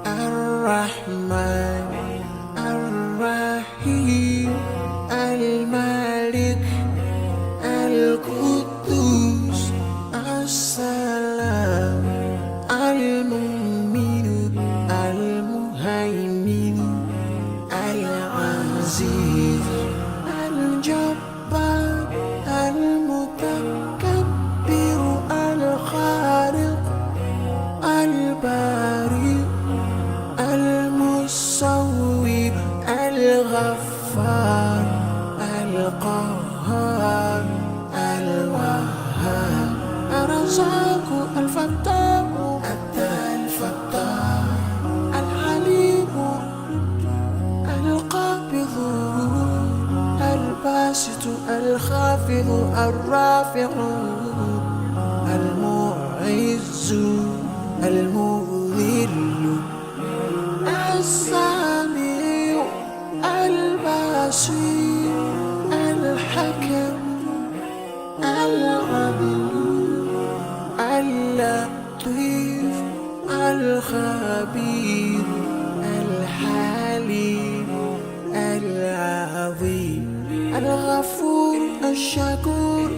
الرحمن الرحيم الملك القدوس السلام المؤمن المهيمن العزيز الجبار المتكبر الخالق البارئ المصور الغفار القهار الوهاب الرزاق الفتاح الفتاح العليم القابض الباسط الخافض الرافع المعز المذل السميع البصير الحكم العدل اللطيف الخبير الحليم العظيم الغفور الشكور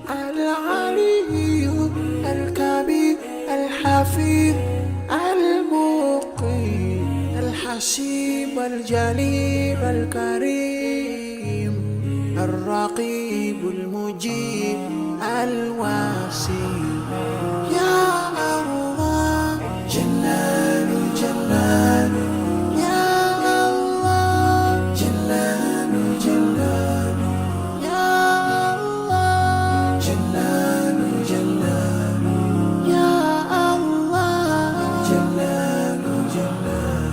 العلي الكبير الحفيظ المقيم الحسيب الجليل الكريم الرقيب المجيب الواسع يا الله جلال جلال يا الله جلال جلال يا الله جلال جلال يا الله جلال جلال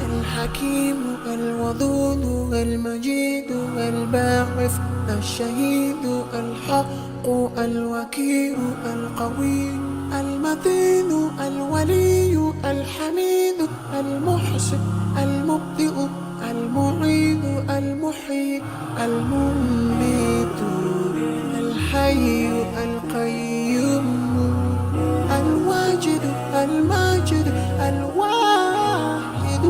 الحكيم الودود المجيد الباعث الشهيد الحق الوكيل القوي المتين الولي الحميد المحسن المبدئ المعيد المحيي المميت الحي القيوم الواجد الماجد الواحد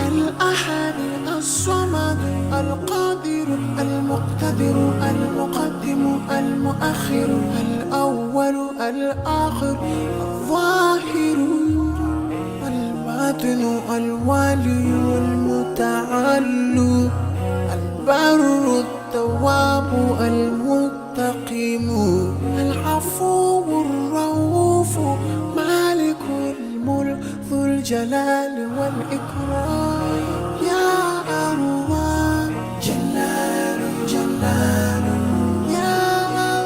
الأحد الصمد القادر المقتدر المقدم المؤخر الأول الآخر الظاهر الباطن الوالي المتعالي البر التواب المنتقم العفو الرؤوف مالك الملك ذو الجلال والإكرام